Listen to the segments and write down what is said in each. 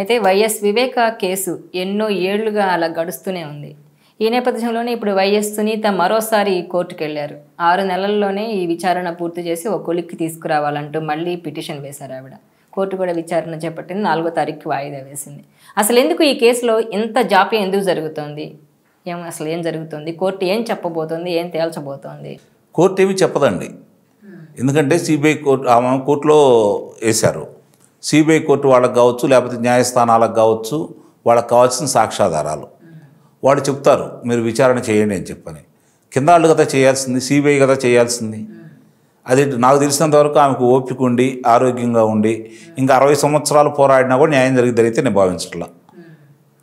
అయితే వైఎస్ వివేక కేసు ఎన్నో ఏళ్లుగా అలా గడుస్తూనే ఉంది. ఈ నేపథ్యంలోనే ఇప్పుడు వైఎస్ సునీత మరోసారి కోర్టుకు వెళ్లారు. 6 నెలల్లోనే ఈ విచారణ పూర్తి చేసి ఒక కొలిక్కి తీసుకురావాలంటూ మళ్ళీ పిటిషన్ వేశారు ఆవిడ. కోర్టు కూడా విచారణ చేపట్టింది. 4వ తారీఖుకి వాయిదా వేసింది. అసలు ఎందుకు ఈ కేసులో ఇంత జాప్యం ఎందుకు జరుగుతోంది? అసలు ఏం జరుగుతుంది? కోర్టు ఏం చెప్పబోతోంది? ఏం తేల్చబోతోంది? కోర్టు ఏమి చెప్పదండి. ఎందుకంటే సిబిఐ కోర్టులో వేశారు. సిబిఐ కోర్టు వాళ్ళకి కావచ్చు, లేకపోతే న్యాయస్థానాలకు కావచ్చు, వాళ్ళకి కావాల్సిన సాక్ష్యాధారాలు వాళ్ళు చెప్తారు, మీరు విచారణ చేయండి అని చెప్పని. కింద వాళ్ళు కదా చేయాల్సింది, సిబిఐ కదా చేయాల్సింది. అది నాకు తెలిసినంతవరకు ఆమెకు ఓపిక ఉండి ఆరోగ్యంగా ఉండి ఇంకా 60 సంవత్సరాలు పోరాడినా కూడా న్యాయం జరిగితే నేను భావించట్లా.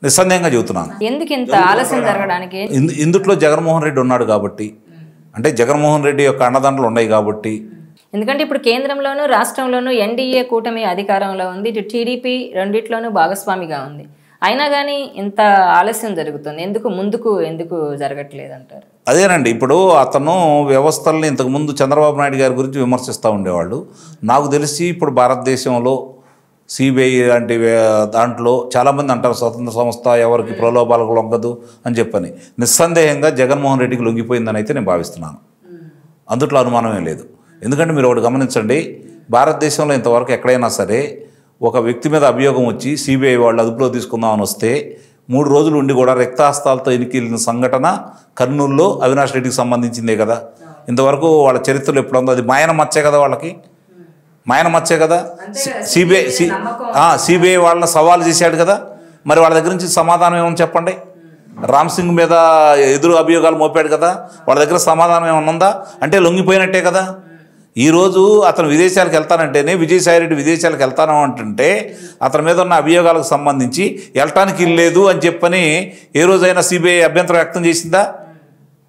నిస్సందేహంగా చెబుతున్నాను. ఎందుకు ఇంత ఆలస్యం జరగడానికి? ఇందుట్లో జగన్మోహన్ రెడ్డి ఉన్నాడు కాబట్టి, అంటే జగన్మోహన్ రెడ్డి యొక్క అండదండలు ఉన్నాయి కాబట్టి. ఎందుకంటే ఇప్పుడు కేంద్రంలోనూ రాష్ట్రంలోనూ ఎన్డీఏ కూటమి అధికారంలో ఉంది. ఇటు టీడీపీ రెండిట్లోనూ భాగస్వామిగా ఉంది. అయినా కానీ ఇంత ఆలస్యం జరుగుతుంది. ముందుకు ఎందుకు జరగట్లేదు అంటారు? అదేనండి, ఇప్పుడు అతను వ్యవస్థల్ని ఇంతకుముందు చంద్రబాబు నాయుడు గారి గురించి విమర్శిస్తూ ఉండేవాళ్ళు. నాకు తెలిసి ఇప్పుడు భారతదేశంలో సిబిఐ లాంటి దాంట్లో చాలామంది అంటారు స్వతంత్ర సంస్థ ఎవరికి ప్రలోభాలకు లొంగదు అని చెప్పని. నిస్సందేహంగా జగన్మోహన్ రెడ్డికి లొంగిపోయిందని అయితే నేను భావిస్తున్నాను. అందుట్లో అనుమానమే లేదు. ఎందుకంటే మీరు ఒకటి గమనించండి, భారతదేశంలో ఇంతవరకు ఎక్కడైనా సరే ఒక వ్యక్తి మీద అభియోగం వచ్చి సిబిఐ వాళ్ళు అదుపులో తీసుకుందామని వస్తే 3 రోజులు ఉండి కూడా రక్తహస్తాలతో ఎన్నికెళ్ళిన సంఘటన కర్నూలులో అవినాష్ రెడ్డికి సంబంధించిందే కదా. ఇంతవరకు వాళ్ళ చరిత్రలో ఎప్పుడు ఉందో అది మాయన మచ్చే కదా, వాళ్ళకి మాయన మచ్చే కదా. సిబిఐ వాళ్ళని సవాల్ చేశాడు కదా. మరి వాళ్ళ దగ్గర నుంచి సమాధానం ఏమని చెప్పండి. రామ్ సింగ్ మీద ఎదురు అభియోగాలు మోపాడు కదా, వాళ్ళ దగ్గర సమాధానం ఏమన్నా ఉందా? అంటే లొంగిపోయినట్టే కదా. ఈరోజు అతను విదేశాలకు వెళ్తానంటేనే, విజయసాయిరెడ్డి విదేశాలకు వెళ్తాను అంటుంటే అతని మీద ఉన్న అభియోగాలకు సంబంధించి వెళ్ళటానికి ఇల్లేదు అని చెప్పని ఏ రోజైనా సిబిఐ అభ్యంతరం వ్యక్తం చేసిందా?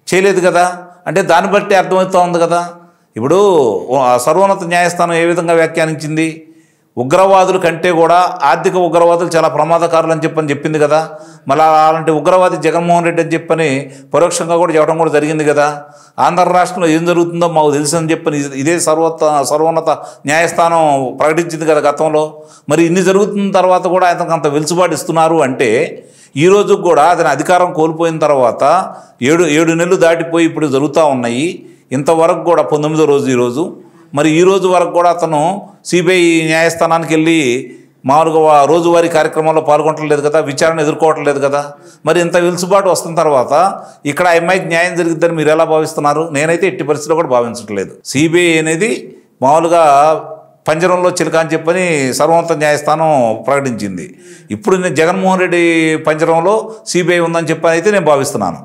చేయలేదు కదా. అంటే దాన్ని బట్టి అర్థమవుతూ ఉంది కదా. ఇప్పుడు సర్వోన్నత న్యాయస్థానం ఏ విధంగా వ్యాఖ్యానించింది? ఉగ్రవాదుల కంటే కూడా ఆర్థిక ఉగ్రవాదులు చాలా ప్రమాదకారులు అని చెప్పింది కదా. మళ్ళీ అలాంటి ఉగ్రవాది జగన్మోహన్ రెడ్డి అని చెప్పని పరోక్షంగా కూడా చెప్పడం కూడా జరిగింది కదా. ఆంధ్ర రాష్ట్రంలో ఏం జరుగుతుందో మాకు తెలుసు అని చెప్పని ఇదే సర్వోన్నత న్యాయస్థానం ప్రకటించింది కదా గతంలో. మరి ఇన్ని జరుగుతున్న తర్వాత కూడా ఆయనకు అంత వెలుసుబాటు ఇస్తున్నారు అంటే ఈరోజు కూడా అతని అధికారం కోల్పోయిన తర్వాత 7 నెలలు దాటిపోయి ఇప్పుడు జరుగుతూ ఉన్నాయి. ఇంతవరకు కూడా 19వ రోజు ఈరోజు. మరి ఈ రోజు వరకు కూడా అతను సిబిఐ న్యాయస్థానానికి వెళ్ళి మామూలుగా రోజువారీ కార్యక్రమాల్లో పాల్గొనట్లేదు కదా, విచారణ ఎదుర్కోవట్లేదు కదా. మరి ఇంత వెలుసుబాటు వస్తున్న తర్వాత ఇక్కడ అమ్మాయికి న్యాయం జరిగిద్దని మీరు ఎలా భావిస్తున్నారు? నేనైతే ఎట్టి పరిస్థితిలో కూడా భావించట్లేదు. సిబిఐ అనేది మామూలుగా పంజరంలో చిలుక అని చెప్పని సర్వోన్నత న్యాయస్థానం ప్రకటించింది. ఇప్పుడు నేను జగన్మోహన్ రెడ్డి పంజరంలో సిబిఐ ఉందని చెప్పని అయితే నేను భావిస్తున్నాను.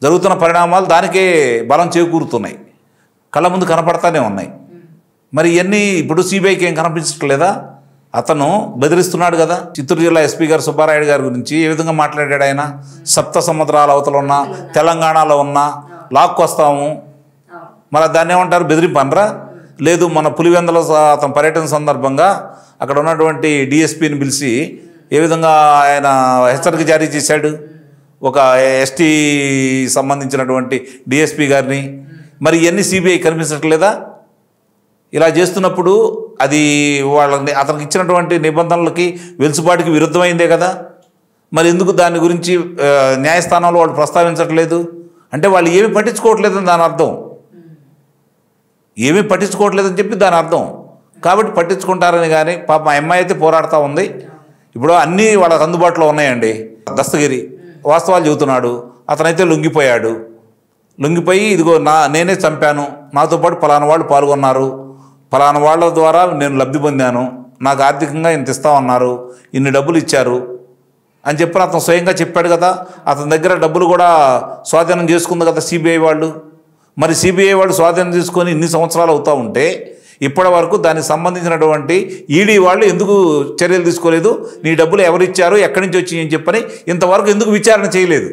జరుగుతున్న పరిణామాలు దానికే బలం చేకూరుతున్నాయి, కళ్ళ ముందు కనపడతానే ఉన్నాయి. మరి ఇవన్నీ ఇప్పుడు సిబిఐకి ఏం కనిపించట్లేదా? అతను బెదిరిస్తున్నాడు కదా. చిత్తూరు జిల్లా ఎస్పీ గారు సుబ్బారాయుడు గారి గురించి ఏ విధంగా మాట్లాడాడు ఆయన? 7 సముద్రాల అవతల ఉన్న తెలంగాణలో ఉన్న లాక్కొస్తాము. మరి దాన్ని ఏమంటారు? బెదిరింపనరా? లేదు, మన పులివెందుల అతను పర్యటన సందర్భంగా అక్కడ ఉన్నటువంటి డిఎస్పీని పిలిచి ఏ విధంగా ఆయన హెచ్చరిక జారీ చేశాడు ఒక ఎస్టీ సంబంధించినటువంటి డిఎస్పీ గారిని. మరి ఇవన్నీ సిబిఐ కనిపించట్లేదా? ఇలా చేస్తున్నప్పుడు అది అతనికి ఇచ్చినటువంటి నిబంధనలకి వెలుసుబాటుకి విరుద్ధమైందే కదా. మరి ఎందుకు దాని గురించి న్యాయస్థానంలో వాళ్ళు ప్రస్తావించట్లేదు? అంటే వాళ్ళు ఏమీ పట్టించుకోవట్లేదని దాని అర్థం. ఏమీ పట్టించుకోవట్లేదని చెప్పి దాని అర్థం. కాబట్టి పట్టించుకుంటారని కానీ పాప మా అమ్మాయి అయితే పోరాడుతూ ఉంది. ఇప్పుడు అన్నీ వాళ్ళకి అందుబాటులో ఉన్నాయండి. దస్తగిరి వాస్తవాలు చెబుతున్నాడు. అతనైతే లొంగిపోయాడు. లొంగిపోయి ఇదిగో నేనే చంపాను, నాతో పాటు ఫలానా వాళ్ళు పాల్గొన్నారు, ఫలానా వాళ్ళ ద్వారా నేను లబ్ధి పొందాను, నాకు ఆర్థికంగా ఇంత ఇస్తామన్నారు, ఇన్ని డబ్బులు ఇచ్చారు అని చెప్పి అతను స్వయంగా చెప్పాడు కదా. అతని దగ్గర డబ్బులు కూడా స్వాధీనం చేసుకుంది కదా సిబిఐ వాళ్ళు. మరి సిబిఐ వాళ్ళు స్వాధీనం తీసుకొని ఇన్ని సంవత్సరాలు అవుతూ ఉంటే ఇప్పటి వరకు దానికి సంబంధించినటువంటి ఈడీ వాళ్ళు ఎందుకు చర్యలు తీసుకోలేదు? నీ డబ్బులు ఎవరిచ్చారు, ఎక్కడి నుంచి వచ్చి అని చెప్పని ఇంతవరకు ఎందుకు విచారణ చేయలేదు?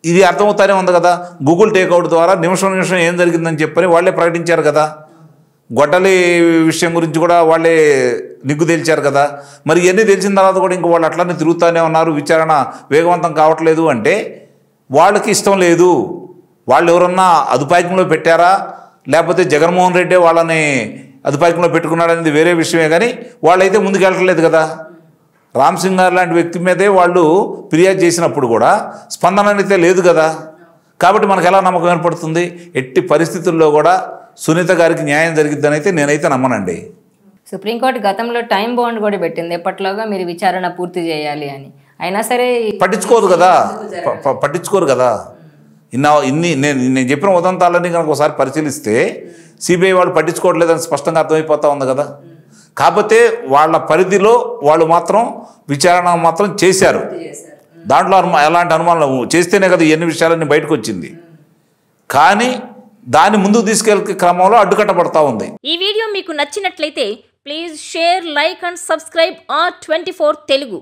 ఇది అర్థమవుతానే ఉంది కదా. గూగుల్ టేక్అవుట్ ద్వారా నిమిషం ఏం జరిగిందని చెప్పని వాళ్ళే ప్రకటించారు కదా. గొడ్డలి విషయం గురించి కూడా వాళ్ళే నిగ్గు తేల్చారు కదా. మరి ఇవన్నీ తెలిసిన తర్వాత కూడా ఇంక వాళ్ళు అట్లనే తిరుగుతూనే ఉన్నారు, విచారణ వేగవంతం కావట్లేదు అంటే వాళ్ళకి ఇష్టం లేదు. వాళ్ళు ఎవరన్నా అదుపాయంలో పెట్టారా, లేకపోతే జగన్మోహన్ రెడ్డి వాళ్ళని అదుపాయంలో పెట్టుకున్నాడనేది వేరే విషయమే. కానీ వాళ్ళైతే ముందుకు వెళ్ళట్లేదు కదా. రామ్ సింగ్ గారు లాంటి వ్యక్తి మీదే వాళ్ళు ఫిర్యాదు చేసినప్పుడు కూడా స్పందన అయితే లేదు కదా. కాబట్టి మనకు ఎలా నమ్మకం ఏర్పడుతుంది? ఎట్టి పరిస్థితుల్లో కూడా సునీత గారికి న్యాయం జరిగిద్దని అయితే నేనైతే నమ్మనండి. సుప్రీంకోర్టు గతంలో టైం బౌండ్ కూడా పెట్టింది, ఎప్పటిలోగా మీరు విచారణ పూర్తి చేయాలి అని. అయినా సరే పట్టించుకోరు కదా. నేను చెప్పిన ఉదంతాలన్నీ కనుక ఒకసారి పరిశీలిస్తే సిబిఐ వాళ్ళు పట్టించుకోవట్లేదని స్పష్టంగా అర్థమైపోతా ఉంది కదా. కాకపోతే వాళ్ళ పరిధిలో వాళ్ళు మాత్రం విచారణ మాత్రం చేశారు. దాంట్లో ఎలాంటి అనుమానం చేస్తేనే కదా ఎన్ని విషయాలన్నీ బయటకు వచ్చింది. కానీ దాన్ని ముందుకు తీసుకెళ్లే క్రమంలో అడ్డుకట్టబడతా ఉంది. ఈ వీడియో మీకు నచ్చినట్లయితే please share, like and subscribe R24 Telugu.